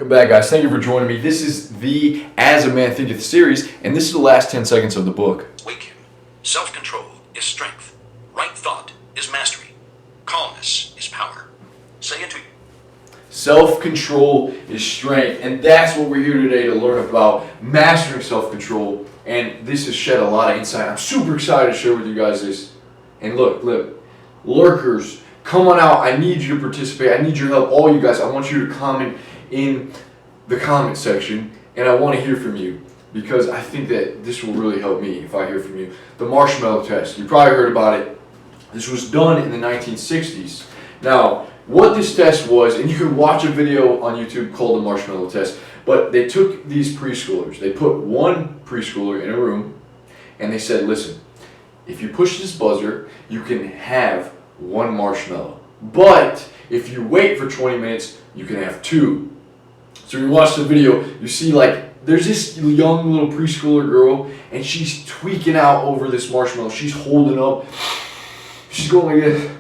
Welcome back, guys. Thank you for joining me. This is the As a Man Thinketh series, and this is the last 10 seconds of the book. Wake him. Self-control is strength. Right thought is mastery. Calmness is power. Say it to you. Self-control is strength, and that's what we're here today to learn about, mastering self-control. And this has shed a lot of insight. I'm super excited to share with you guys this. And look, lurkers, come on out. I need you to participate. I need your help, all you guys. I want you to comment in the comment section, and I want to hear from you because I think that this will really help me if I hear from you. The marshmallow test. You probably heard about it. This was done in the 1960s. Now, what this test was, and you can watch a video on YouTube called the marshmallow test, but they took these preschoolers. They put one preschooler in a room, and they said, listen, if you push this buzzer, you can have one marshmallow. But if you wait for 20 minutes, you can have two. So you watch the video, you see there's this young little preschooler girl, and she's tweaking out over this marshmallow. She's holding up. She's going like this.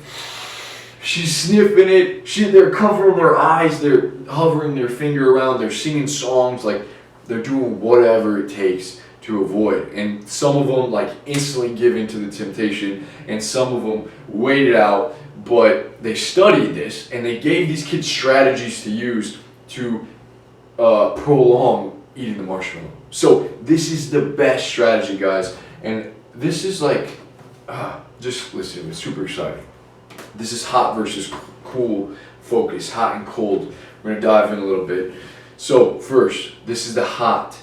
She's sniffing it. They're covering their eyes. They're hovering their finger around. They're singing songs. They're doing whatever it takes to avoid. And some of them instantly give in to the temptation, and some of them wait it out. But they studied this, and they gave these kids strategies to use to prolong eating the marshmallow. So this is the best strategy, guys. And this is just listen, it's super exciting. This is hot versus cool focus, hot and cold. We're going to dive in a little bit. So first, this is the hot.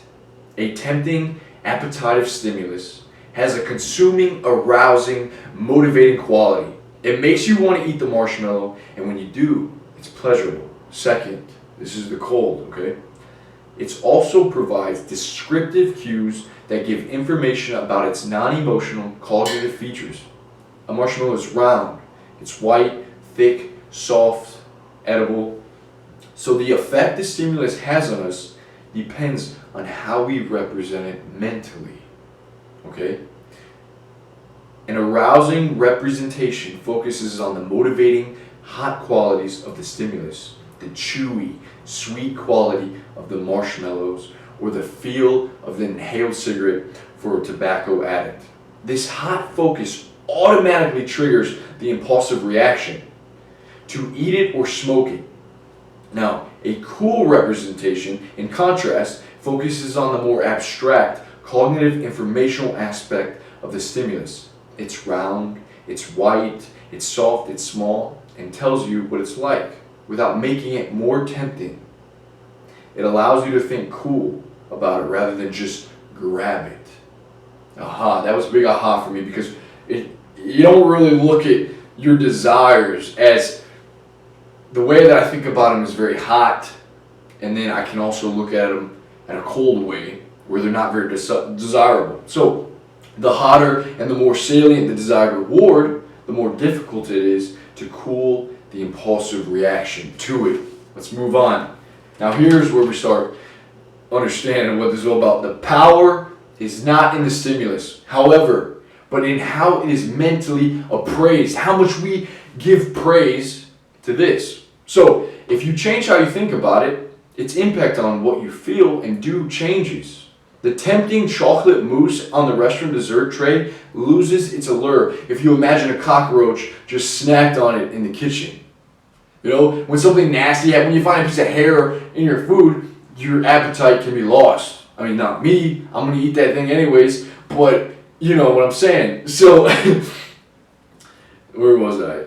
A tempting, appetitive stimulus has a consuming, arousing, motivating quality. It makes you want to eat the marshmallow, and when you do, it's pleasurable. Second, this is the cold, okay? It also provides descriptive cues that give information about its non-emotional cognitive features. A marshmallow is round, it's white, thick, soft, edible. So the effect the stimulus has on us depends on how we represent it mentally, okay? An arousing representation focuses on the motivating, hot qualities of the stimulus, the chewy, sweet quality of the marshmallows, or the feel of the inhaled cigarette for a tobacco addict. This hot focus automatically triggers the impulsive reaction to eat it or smoke it. Now, a cool representation, in contrast, focuses on the more abstract, cognitive, informational aspect of the stimulus. It's round, it's white, it's soft, it's small, and tells you what it's like without making it more tempting. It allows you to think cool about it rather than just grab it. Aha, that was a big aha for me because you don't really look at your desires as the way that I think about them is very hot, and then I can also look at them in a cold way where they're not very desirable. So the hotter and the more salient the desired reward, the more difficult it is to cool the impulsive reaction to it. Let's move on. Now here's where we start understanding what this is all about. The power is not in the stimulus, however, but in how it is mentally appraised, how much we give praise to this. So if you change how you think about it, its impact on what you feel and do changes. The tempting chocolate mousse on the restaurant dessert tray loses its allure if you imagine a cockroach just snacked on it in the kitchen. You know, when something nasty happens, when you find a piece of hair in your food, your appetite can be lost. I mean, not me, I'm going to eat that thing anyways, but you know what I'm saying. So, where was I?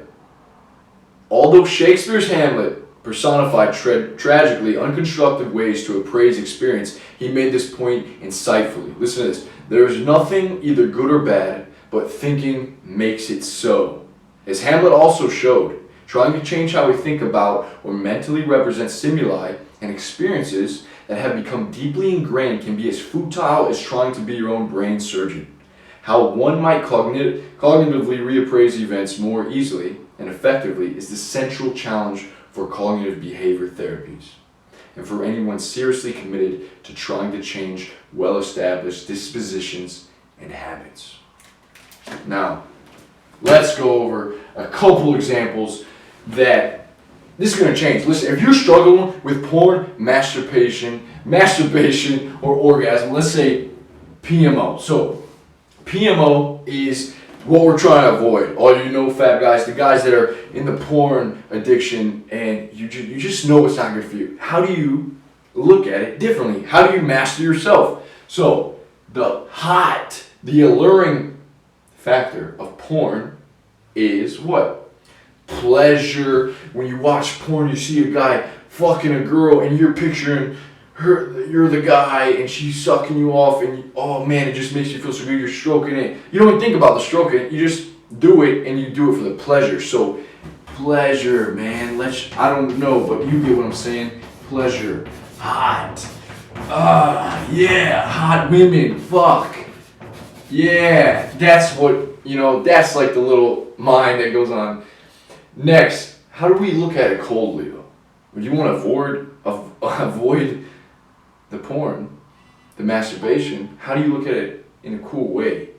Although Shakespeare's Hamlet personified tragically unconstructive ways to appraise experience, he made this point insightfully. Listen to this. There is nothing either good or bad, but thinking makes it so. As Hamlet also showed, trying to change how we think about or mentally represent stimuli and experiences that have become deeply ingrained can be as futile as trying to be your own brain surgeon. How one might cognitively reappraise events more easily and effectively is the central challenge for cognitive behavior therapies, and for anyone seriously committed to trying to change well-established dispositions and habits. Now, let's go over a couple examples that This is going to change. Listen, if you're struggling with porn, masturbation, or orgasm, let's say PMO. So PMO is what we're trying to avoid. All you know, fat guys, the guys that are in the porn addiction, and you just know it's not good for you. How do you look at it differently? How do you master yourself? So the alluring factor of porn is what? Pleasure. When you watch porn, you see a guy fucking a girl, and you're picturing her, you're the guy, and she's sucking you off, and oh man, it just makes you feel so good. You're stroking it. You don't even think about the stroking. You just do it, and you do it for the pleasure. So pleasure, man. I don't know, but you get what I'm saying. Pleasure. Hot. Yeah, hot women. Fuck. Yeah, that's what, that's like the little mind that goes on. Next, how do we look at it coldly though? Would you want to avoid the porn, the masturbation? How do you look at it in a cool way?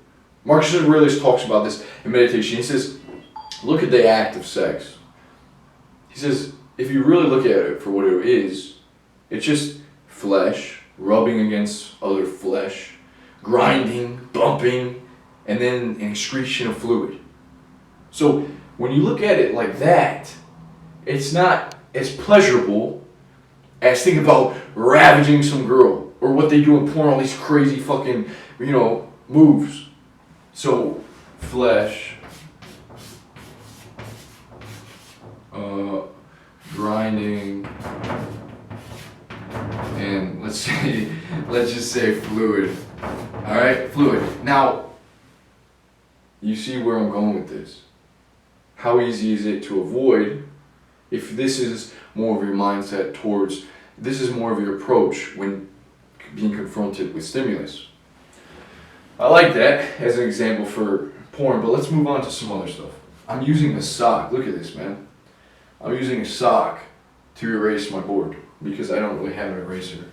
Marcus Aurelius talks about this in meditation. He says, look at the act of sex. He says, if you really look at it for what it is, it's just flesh rubbing against other flesh, grinding, bumping, and then an excretion of fluid. So when you look at it like that, it's not as pleasurable as think about ravaging some girl or what they do in porn, all these crazy fucking, moves. So flesh, grinding, and let's just say fluid. All right, fluid. Now, you see where I'm going with this. How easy is it to avoid if this is more of your mindset towards, this is more of your approach when being confronted with stimulus. I like that as an example for porn, but let's move on to some other stuff. I'm using a sock. Look at this, man. I'm using a sock to erase my board because I don't really have an eraser.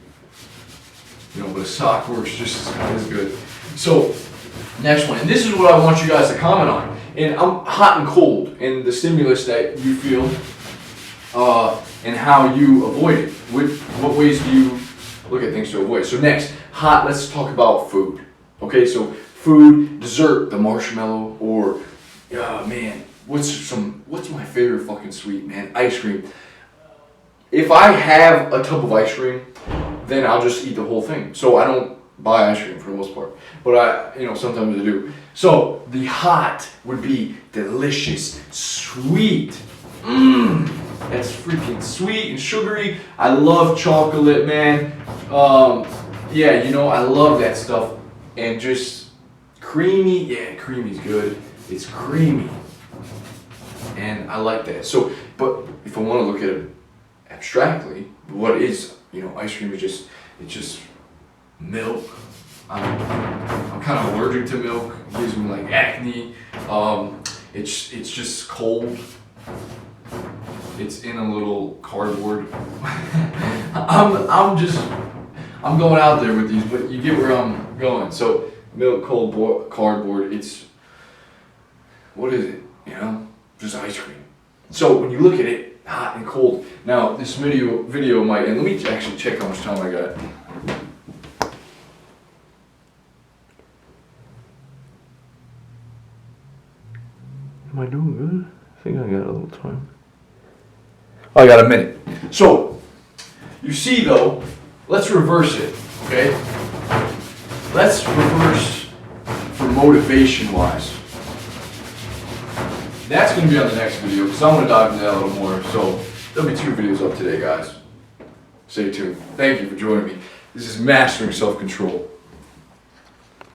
But a sock works just as good. So, next one. And this is what I want you guys to comment on. And I'm hot and cold in the stimulus that you feel and how you avoid it. What ways do you look at things to avoid? So next, hot, let's talk about food. Okay, so food, dessert, the marshmallow, or, man, what's my favorite fucking sweet, man? Ice cream. If I have a tub of ice cream, then I'll just eat the whole thing. So I don't buy ice cream for the most part, but sometimes I do. So the hot would be delicious, sweet. That's freaking sweet and sugary. I love chocolate, man. I love that stuff. And just creamy. Yeah, creamy's good. It's creamy, and I like that. So, but if I want to look at it abstractly, what is ice cream is just milk. I'm kind of allergic to milk. It gives me like acne. It's just cold. It's in a little cardboard. I'm going out there with these, but you get where I'm going. So milk, cardboard. It's, what is it? Just ice cream. So when you look at it, hot and cold. Now this video might, and let me actually check how much time I got. Am I doing good? I think I got a little time. I got a minute. So, you see though, let's reverse it, okay? Let's reverse for motivation wise. That's going to be on the next video because I'm going to dive into that a little more. So, there'll be 2 videos up today, guys. Stay tuned. Thank you for joining me. This is Mastering Self-Control.